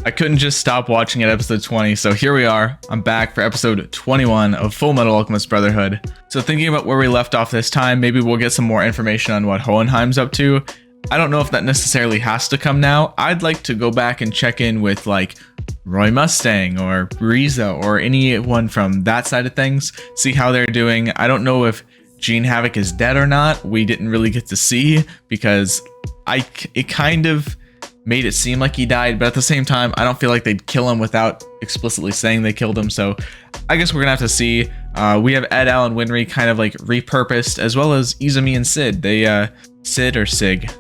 I couldn't just stop watching at episode 20, so here we are. I'm back for episode 21 of Fullmetal Alchemist Brotherhood. So thinking about where we left off this time, maybe we'll get some more information on what Hohenheim's up to. I don't know if that necessarily has to come now. I'd like to go back and check in with like Roy Mustang or Riza or anyone from that side of things, see how they're doing. I don't know if Gene Havoc is dead or not. We didn't really get to see because it kind of made it seem like he died, but at the same time, I don't feel like they'd kill him without explicitly saying they killed him, so I guess we're gonna have to see. We have Ed, Al, and Winry kind of like repurposed, as well as Izumi and Sid. They, Sid or Sig?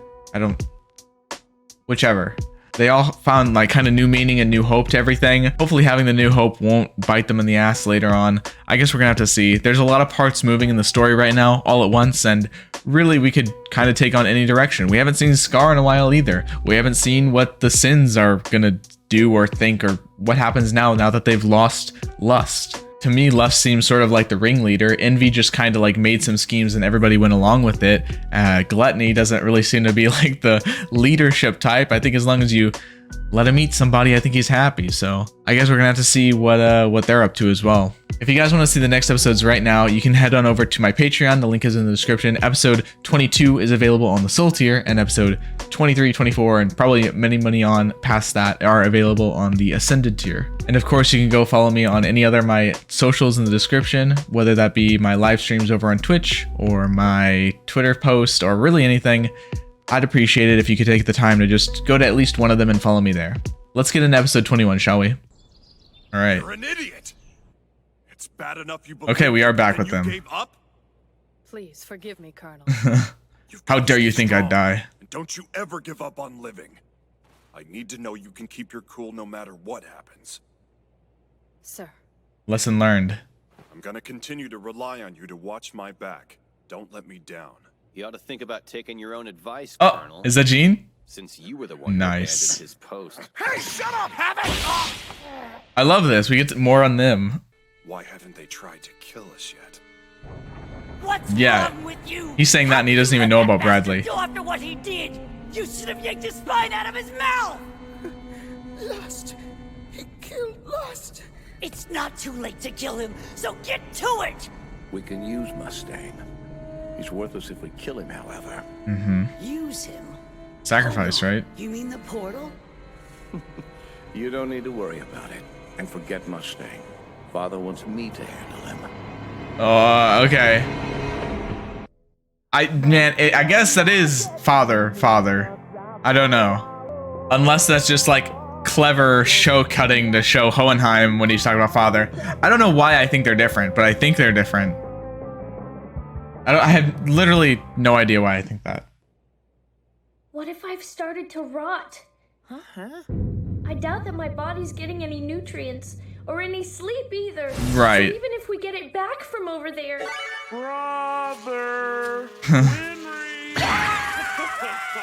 Whichever. They all found like kind of new meaning and new hope to everything. Hopefully having the new hope won't bite them in the ass later on. I guess we're gonna have to see. There's a lot of parts moving in the story right now all at once, and really we could kind of take on any direction. We haven't seen Scar in a while either. We haven't seen what the Sins are gonna do or think, or what happens now that they've lost Lust. To me, Lust seems sort of like the ringleader. Envy just kind of like made some schemes and everybody went along with it. Gluttony doesn't really seem to be like the leadership type. I think as long as you let him eat somebody, I think he's happy. So I guess we're gonna have to see what they're up to as well. If you guys want to see the next episodes right now, you can head on over to my Patreon. The link is in the description. Episode 22 is available on the Soul tier, and episode 23, 24, and probably many on past that are available on the Ascended tier. And of course, you can go follow me on any other my socials in the description, whether that be my live streams over on Twitch or my Twitter post or really anything. I'd appreciate it if you could take the time to just go to at least one of them and follow me there. Let's get into episode 21, shall we? All right. You're an idiot. It's bad enough you okay, we are back with them. Gave up? Please forgive me, Colonel. How dare you think I'd die? And don't you ever give up on living. I need to know you can keep your cool no matter what happens. Sir. Lesson learned. I'm gonna continue to rely on you to watch my back. Don't let me down. You ought to think about taking your own advice, Oh, Colonel. is that Gene? Since you were the one nice. who abandoned his post. Hey, shut up, Havoc! I love this. We get more on them. Why haven't they tried to kill us yet? What's wrong with you? He's saying that and he doesn't even know about Bradley. Go after what he did. You should have yanked his spine out of his mouth. Lust. He killed Lust. It's not too late to kill him, so get to it. We can use Mustang. He's worthless if we kill him, however. Use him. Sacrifice, right? You mean the portal? You don't need to worry about it. And forget Mustang. Father wants me to handle him. Oh, okay. I guess that is father. I don't know. Unless that's just like clever show cutting to show Hohenheim when he's talking about father. I don't know why I think they're different, but I think they're different. I have literally no idea why I think that. What if I've started to rot? Huh? I doubt that my body's getting any nutrients or any sleep either. Right. So even if we get it back from over there. Brother!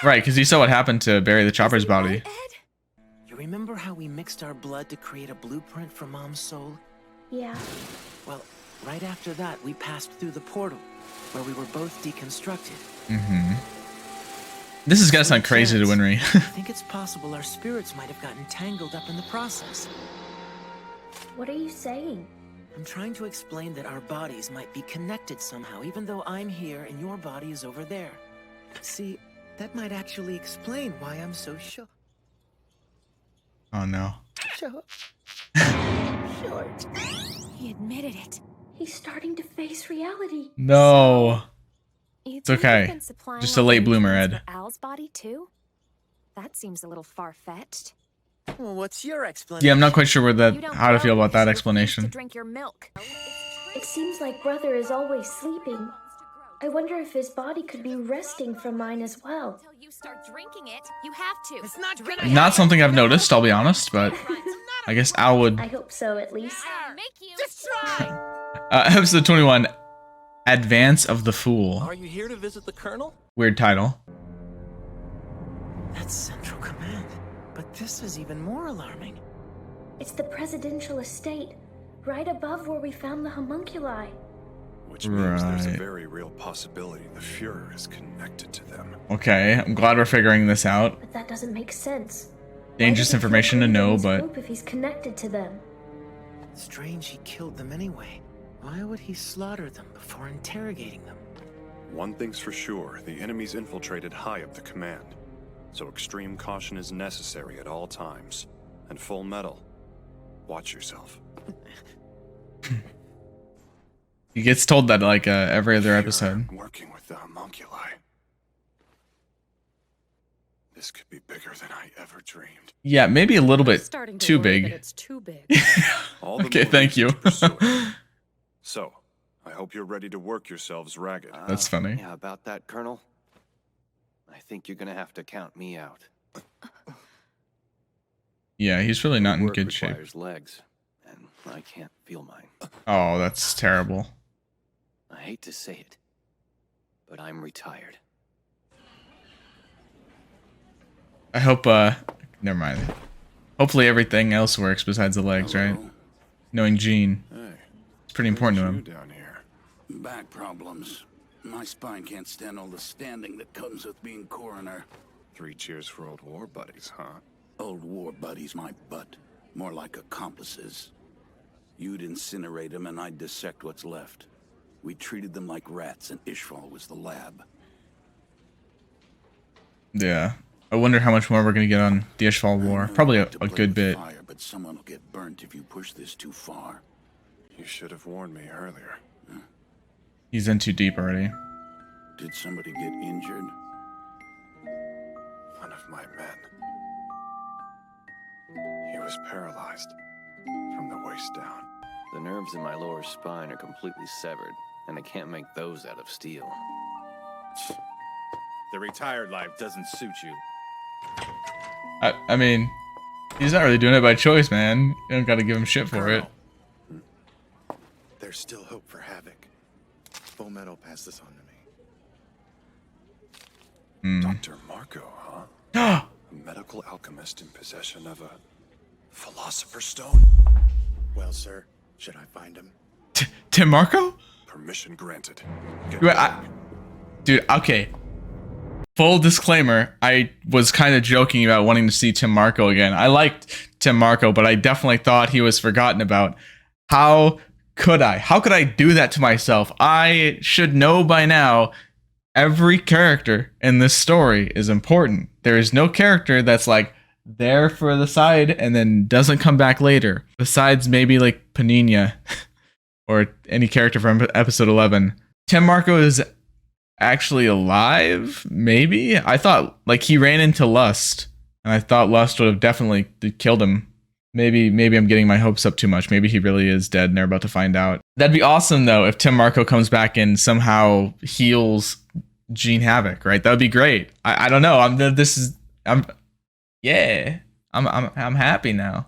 Right, because you saw what happened to Barry the Chopper's body. You remember how we mixed our blood to create a blueprint for Mom's soul? Yeah. Well, right after that, we passed through the portal, where we were both deconstructed. This is gonna sound crazy to Winry. I think it's possible our spirits might have gotten tangled up in the process. What are you saying? I'm trying to explain that our bodies might be connected somehow, even though I'm here and your body is over there. See, that might actually explain why I'm so sure. Oh no. Short. He admitted it. He's starting to face reality. No. It's okay. Just a late bloomer, Ed. Al's body too? That seems a little far-fetched. Well, what's your explanation? Yeah, I'm not quite sure how to feel about that explanation. To drink your milk. It seems like Brother is always sleeping. I wonder if his body could be resting from mine as well. Until you start drinking it, you have to. It's not gonna Not something I've noticed, I'll be honest, but I guess Al would. I hope so, at least. Make you. Just try. Episode 21, Advance of the Fool. Are you here to visit the Colonel? Weird title. That's Central Command. But this is even more alarming. It's the presidential estate, right above where we found the homunculi. Which means there's a Right. very real possibility the Fuhrer is connected to them. Okay, I'm glad we're figuring this out. But that doesn't make sense. dangerous information to know, but Group if he's connected to them. Strange he killed them anyway. Why would he slaughter them before interrogating them? One thing's for sure, the enemy's infiltrated high up the command. So extreme caution is necessary at all times. And Fullmetal, watch yourself. he gets told that like every other episode. You're working with the homunculi. This could be bigger than I ever dreamed. Yeah, maybe a little bit Starting to too worry big. that it's too big. All the Okay, more thank reason you. to pursue it. So, I hope you're ready to work yourselves ragged. That's funny. Yeah, about that, Colonel. I think you're gonna have to count me out. Yeah, he's really not in Work good shape. requires legs, and I can't feel mine. Oh, that's terrible. I hate to say it, but I'm retired. I hope never mind. Hopefully everything else works besides the legs, right? Knowing Gene. Hey, It's pretty important to you him. down here. Back problems. My spine can't stand all the standing that comes with being coroner. 3 cheers for old war buddies, huh? Old war buddies, my butt. More like accomplices. You'd incinerate them and I'd dissect what's left. We treated them like rats and Ishval was the lab. Yeah. I wonder how much more we're gonna get on the Ishval War. Probably a good bit. Fire, but someone will get burnt if you push this too far. You should have warned me earlier. He's in too deep already. Did somebody get injured? One of my men. He was paralyzed from the waist down. The nerves in my lower spine are completely severed, and I can't make those out of steel. The retired life doesn't suit you. I mean, he's not really doing it by choice, man. You don't gotta give him shit for it. There's still hope for Havoc. Fullmetal passed this on to me. Dr. Marco, huh? A medical alchemist in possession of a philosopher's stone? Well, sir, should I find him? Tim Marco? Permission granted. Get Wait, going. Dude, okay. Full disclaimer, I was kind of joking about wanting to see Tim Marco again. I liked Tim Marco, but I definitely thought he was forgotten about. How could I? How could I do that to myself? I should know by now every character in this story is important. There is no character that's like there for the side and then doesn't come back later. Besides maybe like Panina or any character from episode 11. Tim Marco is actually alive, maybe? I thought like he ran into Lust, and I thought Lust would have definitely killed him. Maybe I'm getting my hopes up too much. Maybe he really is dead and they're about to find out. That'd be awesome though if Tim Marco comes back and somehow heals Gene Havoc, right? That would be great. I don't know. I'm happy now.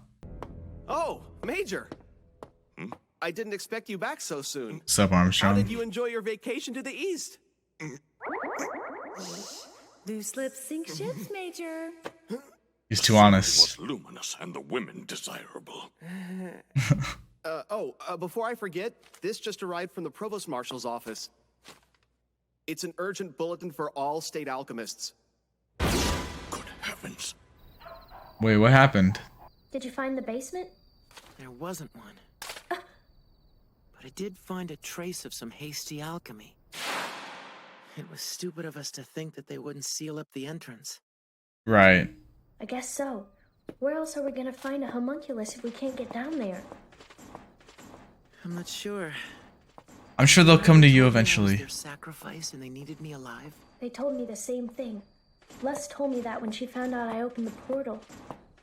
Oh, Major. I didn't expect you back so soon. Sup, Armstrong? How did you enjoy your vacation to the east? Loose lips sink ships, Major. He's too honest. Was luminous and the women desirable. Before I forget, this just arrived from the Provost Marshal's office. It's an urgent bulletin for all state alchemists. Good heavens. Wait, what happened? Did you find the basement? There wasn't one. But I did find a trace of some hasty alchemy. It was stupid of us to think that they wouldn't seal up the entrance. Right. I guess so. Where else are we gonna find a homunculus if we can't get down there? I'm not sure. I'm sure they'll come to you Told me I was eventually. their sacrifice and they needed me alive. They told me the same thing. Les told me that when she found out I opened the portal.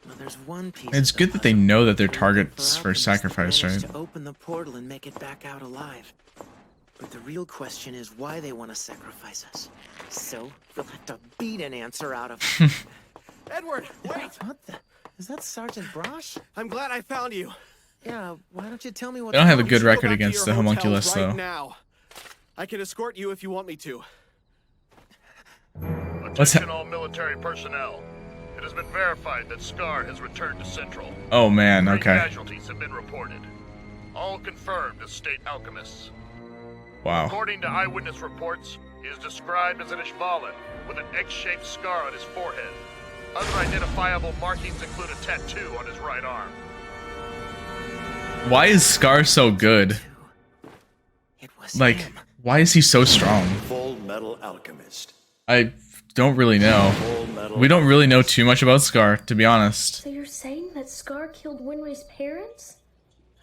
Well, there's one piece. It's of the good that they puzzle. know that they're We're looking targets for alchemists sacrifice, that managed right? to open the portal and make it back out alive. But the real question is why they want to sacrifice us. So we'll have to beat an answer out of them. Edward, wait! What the? Is that Sergeant Brosh? I'm glad I found you. Yeah, why don't you tell me what... They don't have a You good should go record back to against your the hotels homunculus, right though. now. I can escort you if you want me to. What's Attention all military personnel. It has been verified that Scar has returned to Central. Oh man, 3 okay. casualties have been reported. All confirmed as state alchemists. Wow. According to eyewitness reports, he is described as an Ishvalan with an X-shaped scar on his forehead. Unidentifiable markings include a tattoo on his right arm. Why is Scar so good? Like, why is he so strong? Fullmetal Alchemist. I don't really know. We don't really know too much about Scar, to be honest. So you're saying that Scar killed Winry's parents?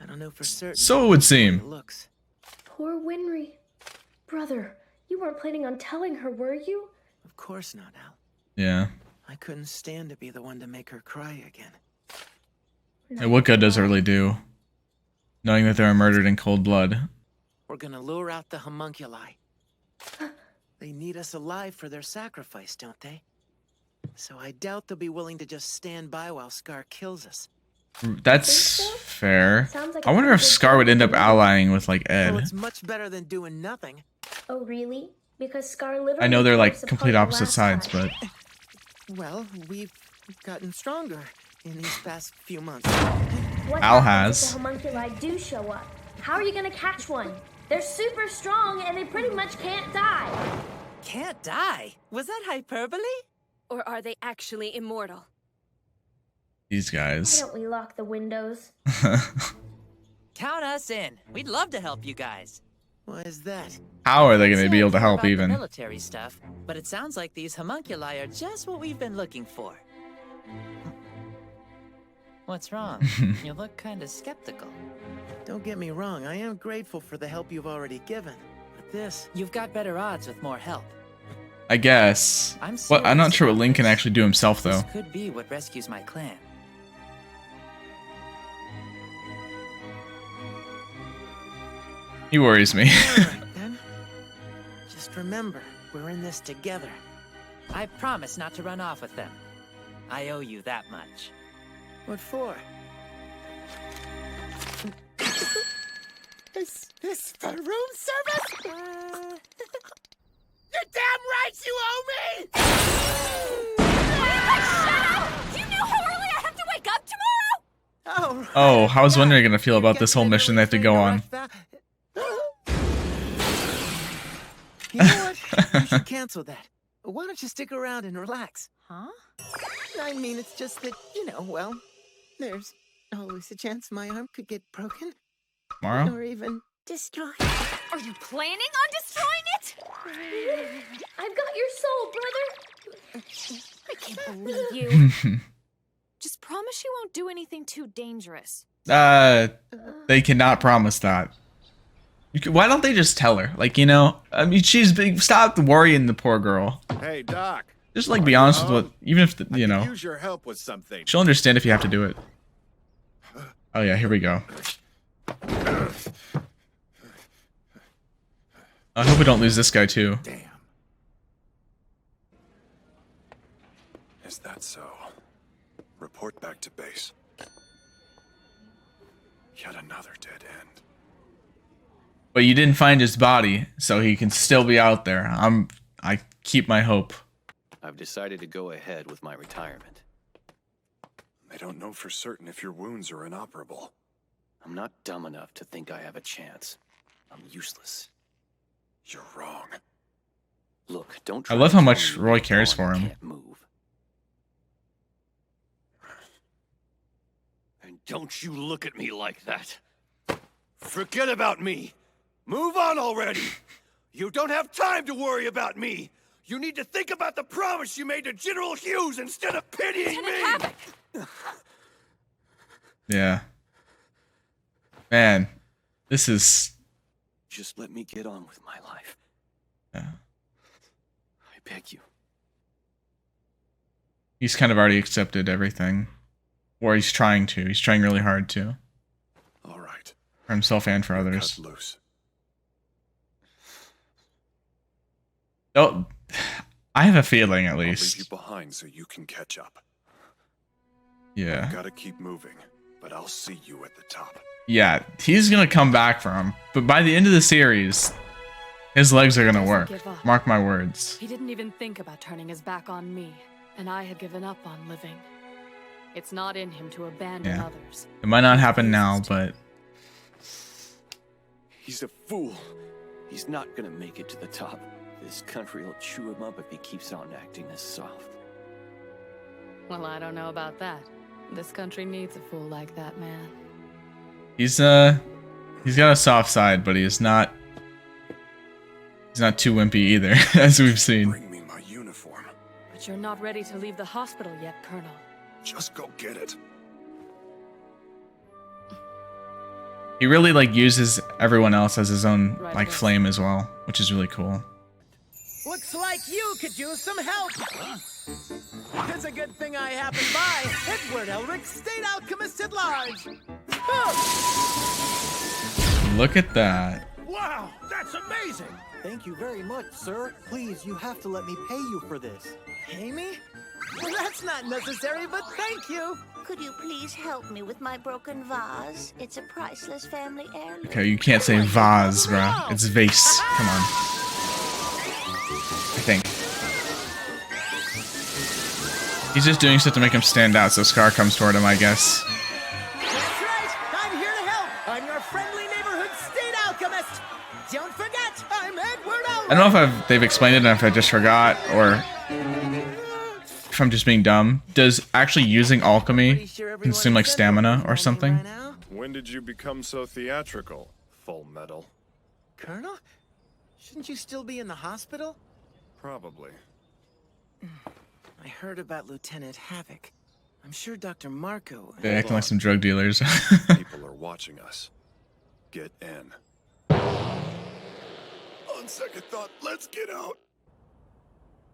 I don't know for certain. So it would seem. Poor Winry. Brother, you weren't planning on telling her, were you? Of course not, Al. Yeah. I couldn't stand to be the one to make her cry again. And what good does it really do? Knowing that they were murdered in cold blood. We're gonna lure out the homunculi. They need us alive for their sacrifice, don't they? So I doubt they'll be willing to just stand by while Scar kills us. That's fair. Like I wonder if Scar would end up allying with, like, Ed. Well, it's much better than doing nothing. Oh, really? Because Scar literally... I know they're, like, complete opposite sides, but... Well, we've gotten stronger in these past few months. What Al happens has. if the homunculi do show up? How are you gonna catch one? They're super strong and they pretty much can't die. Can't die? Was that hyperbole? Or are they actually immortal? These Why guys. don't we lock the windows? Count us in. We'd love to help you guys. Why is that? How are they going to be able to help About even? the military stuff, but it sounds like these homunculi are just what we've been looking for. What's wrong? You look kind of skeptical. Don't get me wrong, I am grateful for the help you've already given. But this... You've got better odds with more help. I guess. I'm not sure what Link can actually do himself, though. This could be what rescues my clan. He worries me. Alright, then. Just remember, we're in this together. I promise not to run off with them. I owe you that much. What for? This for room service? You're damn right you owe me! Shut up! Do you know how early I have to wake up tomorrow? Oh, how's Winry going to feel about this whole mission they have to go on? You know what? You should cancel that. Why don't you stick around and relax? Huh? I mean, it's just that, you know, well, there's always a chance my arm could get broken. Tomorrow? Or even destroyed. Are you planning on destroying it? I've got your soul, brother. I can't believe you. Just promise you won't do anything too dangerous. They cannot promise that. Why don't they just tell her? Like, you know, I mean, she's big. Stop worrying the poor girl. Hey, Doc. Just, like, be honest with what, even if, you know, Use your help with something. she'll understand if you have to do it. Oh, yeah, here we go. I hope we don't lose this guy, too. Damn. Is that so? Report back to base. Yet another dead end. But you didn't find his body, so he can still be out there. I keep my hope. I've decided to go ahead with my retirement. They don't know for certain if your wounds are inoperable. I'm not dumb enough to think I have a chance. I'm useless. You're wrong. Look, don't I try love to how tell much me Roy you're cares gone for and him. can't move. And don't you look at me like that. Forget about me. Move on already. You don't have time to worry about me. You need to think about the promise you made to General Hughes instead of pitying me. Yeah. Man, this is... Just let me get on with my life. Yeah. I beg you. He's kind of already accepted everything. Or he's trying to. He's trying really hard to. All right. For himself and for others. Cut loose. Oh, I have a feeling at I'll leave least. you behind so you can catch up. Yeah. Gotta keep moving, but I'll see you at the top. Yeah, he's gonna come back for him. But by the end of the series, his legs are gonna work. Give up. Mark my words. He didn't even think about turning his back on me, and I had given up on living. It's not in him to abandon Yeah. others. It might not happen now, but... He's a fool. He's not gonna make it to the top. This country will chew him up if he keeps on acting this soft. Well, I don't know about that. This country needs a fool like that, man. He's got a soft side, but he's not too wimpy either, as we've seen. Bring me my uniform. But you're not ready to leave the hospital yet, Colonel. Just go get it. He really like uses everyone else as his own like flame as well, which is really cool. Looks like you could use some help. It's a good thing I happened by. Edward Elric, State Alchemist at Large. Look at that. Wow, that's amazing! Thank you very much, sir. Please, you have to let me pay you for this. Pay me? Well, that's not necessary, but thank you. Could you please help me with my broken vase? It's a priceless family heirloom. Okay, you can't say vase, bruh. It's vase. Come on. I think. He's just doing stuff to make him stand out, so Scar comes toward him, I guess. That's right. I'm here to help. I'm your friendly neighborhood State Alchemist. Don't forget, I'm Edward Elric. I don't know if they've explained it, and if I just forgot, or if I'm just being dumb. Does actually using alchemy consume like stamina or something? When did you become so theatrical, Fullmetal? Colonel? Shouldn't you still be in the hospital? Probably. I heard about Lieutenant Havoc. I'm sure Dr. Marco... They're acting like some drug dealers. People are watching us. Get in. On second thought, let's get out.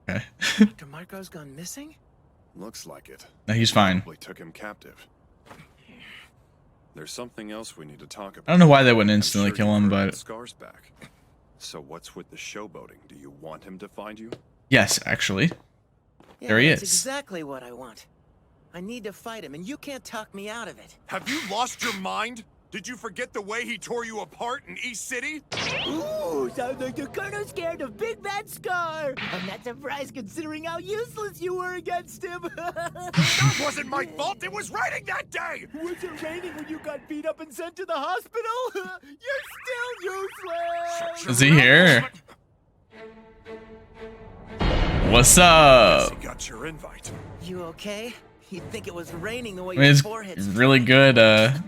Okay. Dr. Marco's gone missing? Looks like it. No, he's fine. Probably took him captive. There's something else we need to talk about. I don't know why they wouldn't instantly kill him, but... Scar's back. So what's with the showboating? Do you want him to find you? Yes, actually. Yeah, There he that's is. Exactly what I want. I need to fight him, and you can't talk me out of it. Have you lost your mind? Did you forget the way he tore you apart in East City? Ooh, sounds like the Colonel's scared of Big Bad Scar. I'm not surprised considering how useless you were against him. That wasn't my fault. It was raining that day. Was it raining when you got beat up and sent to the hospital? You're still useless. Is he here? What's up? He got your invite. You okay? You'd think it was raining the way I mean, your it's forehead's really good that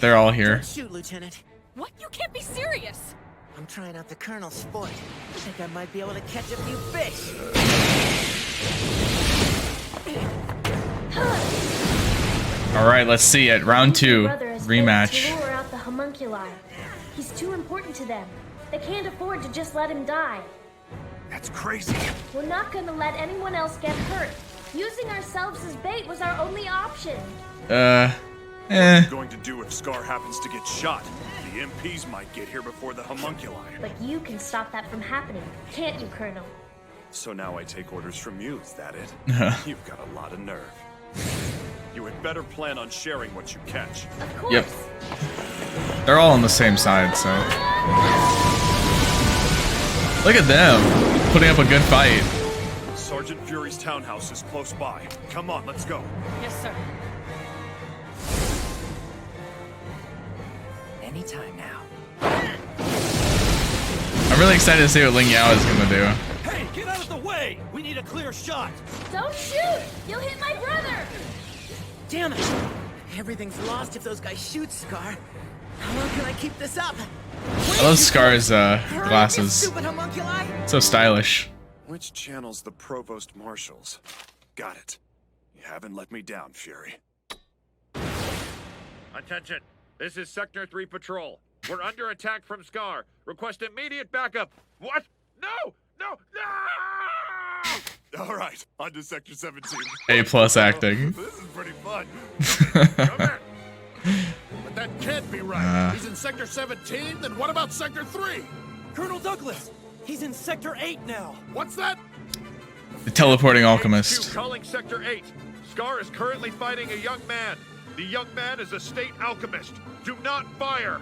they're all here. Don't shoot, Lieutenant. What? You can't be serious! I'm trying out the Colonel's sport. I think I might be able to catch a few fish. Alright, let's see it. Round 2. Brother has Rematch. failed to lure out the homunculi. He's too important to them. They can't afford to just let him die. That's crazy. We're not gonna let anyone else get hurt. Using ourselves as bait was our only option. What are you going to do if Scar happens to get shot? The MPs might get here before the homunculi. But you can stop that from happening, can't you, Colonel? So now I take orders from you, is that it? You've got a lot of nerve. You had better plan on sharing what you catch. Of course. Yep. They're all on the same side, so... Look at them, putting up a good fight. Sergeant Fury's townhouse is close by. Come on, let's go. Yes, sir. Anytime now. I'm really excited to see what Ling Yao is gonna do. Hey, get out of the way! We need a clear shot. Don't shoot! You'll hit my brother! Damn it! Everything's lost if those guys shoot Scar. How long can I keep this up? I love Scar's glasses. Stupid homunculi! So stylish. Which channel's the Provost Marshals? Got it. You haven't let me down, Fury. Attention. This is Sector 3 Patrol. We're under attack from Scar. Request immediate backup. What? No! No! No! All right, on to Sector 17. A+ acting. This is pretty fun. Come here. But that can't be right. He's in Sector 17, then what about Sector 3? Colonel Douglas! He's in Sector 8 now! What's that? The teleporting HQ alchemist. calling Sector 8. Scar is currently fighting a young man. The young man is a state alchemist. Do not fire.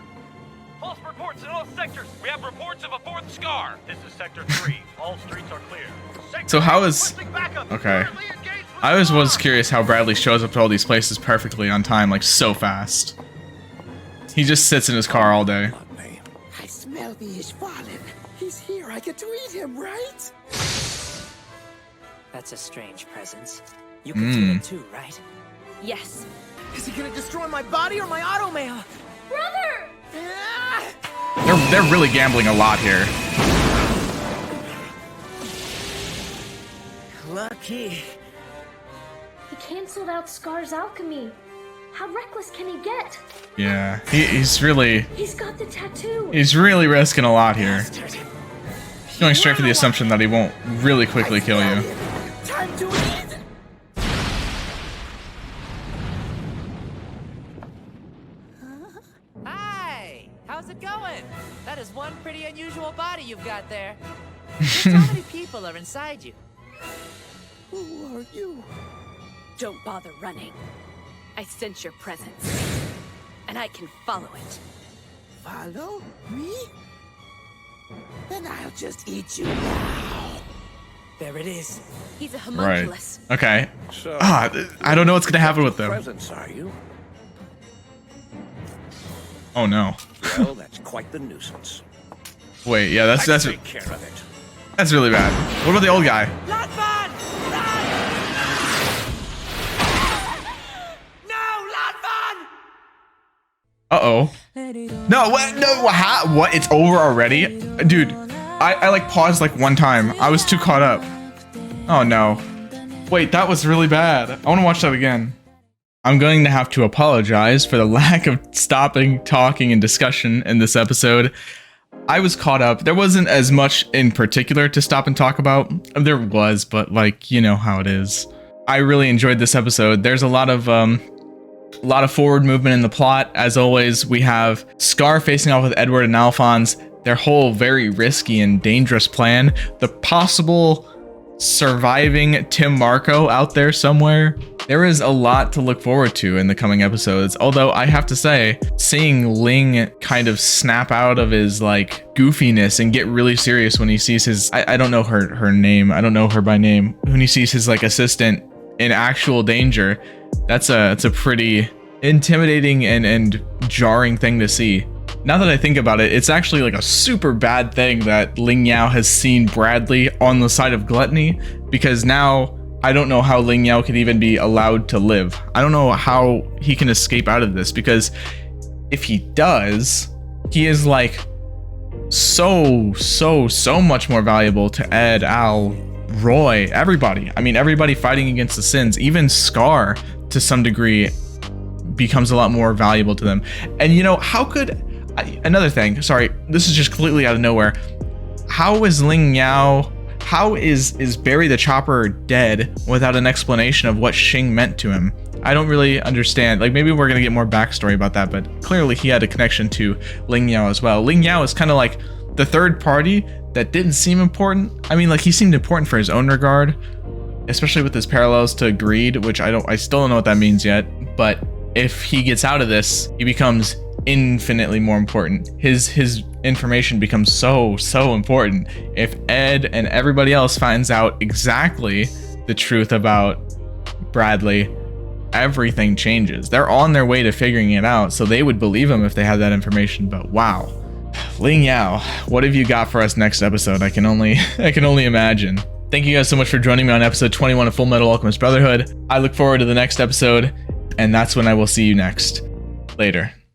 False reports in all sectors. We have reports of a fourth Scar. This is Sector 3. All streets are clear. So how is... Okay. I always was curious how Bradley shows up to all these places perfectly on time, like so fast. He just sits in his car all day. I smell the Ishvalin. He's here. I get to eat him, right? That's a strange presence. You can feel it too, right? Yes. Is he gonna destroy my body or my automail? Brother! They're really gambling a lot here. Lucky. He canceled out Scar's alchemy. How reckless can he get? Yeah, he's really... He's got the tattoo. He's really risking a lot here. He's going straight for the assumption that he won't really quickly kill you. Time to eat. Hi, how's it going? That is one pretty unusual body you've got there. Just how many people are inside you? Who are you? Don't bother running. I sense your presence, and I can follow it. Follow me? Then I'll just eat you now. There it is. He's a Right. homunculus. Okay. So, I don't know what's gonna happen with them. Presents, are you? Oh no. Well, that's quite the nuisance. Wait, yeah, that's take care of it. that's really bad. What about the old guy? Not fun! No, not fun! Uh-oh. No, what? No, what? It's over already? Dude, I like paused like one time. I was too caught up. Oh no. Wait, that was really bad. I want to watch that again. I'm going to have to apologize for the lack of stopping, talking, and discussion in this episode. I was caught up. There wasn't as much in particular to stop and talk about. There was, but like, you know how it is. I really enjoyed this episode. There's a lot of forward movement in the plot. As always, we have Scar facing off with Edward and Alphonse, their whole very risky and dangerous plan, the possible surviving Tim Marco out there somewhere. There is a lot to look forward to in the coming episodes, although I have to say, seeing Ling kind of snap out of his like goofiness and get really serious when he sees his, I don't know her name, I don't know her by name, when he sees his like assistant in actual danger, it's a pretty intimidating and jarring thing to see. Now that I think about it, it's actually like a super bad thing that Ling Yao has seen Bradley on the side of Gluttony, because now I don't know how Ling Yao could even be allowed to live. I don't know how he can escape out of this, because if he does, he is like so much more valuable to Ed, Al, Roy, everybody. I mean, everybody fighting against the Sins, even Scar to some degree becomes a lot more valuable to them. And you know, how could, another thing, sorry, this is just completely out of nowhere. How is Ling Yao, how is Barry the Chopper dead without an explanation of what Xing meant to him? I don't really understand. Like, maybe we're gonna get more backstory about that, but clearly he had a connection to Ling Yao as well. Ling Yao is kind of like the third party that didn't seem important. I mean, like, he seemed important for his own regard, especially with his parallels to greed, which I still don't know what that means yet. But if he gets out of this, he becomes infinitely more important. His information becomes so important. If Ed and everybody else finds out exactly the truth about Bradley, everything changes. They're on their way to figuring it out, so they would believe him if they had that information. But wow, Ling Yao, what have you got for us next episode? I can only imagine. Thank you guys so much for joining me on episode 21 of Fullmetal Alchemist Brotherhood. I look forward to the next episode, and that's when I will see you next. Later.